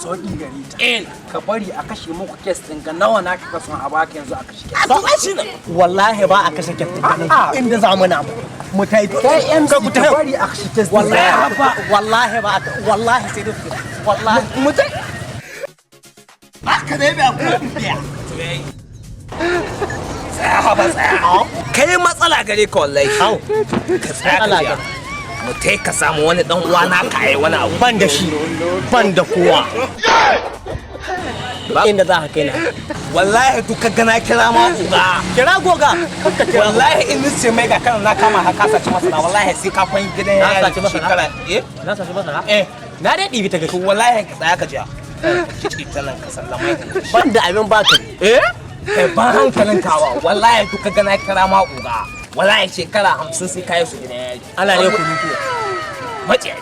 sauki gare ta ka bari a kashe muku kes din ga nawa na kika son a baka yanzu a kashe kes wallahi ba a kashe kes inda za mu na mu tai kai MC ka bari a kashe kes wallahi ba wallahi sai dai wallahi mu tai haka dai ba ku biya tsaya kai matsala gare ka wallahi ka tsaya mu tai ka samu wani dan uwa na ka yi wani abu ban da shi ban da kowa inda za ka kai na wallahi duka gana kira ma uga kira goga wallahi in ni ce mai ga kana na kama haka sace masana wallahi sai ka kwan gidan na sace masana na sace masana na dai dibi ta gashi wallahi ka tsaya ka ji kici talan ka sallama ban da abin baka kai ban hankalin kawa wallahi duka gana kira ma uga wallahi shekara 50 sai kai su gidan yaji ana ne ku mace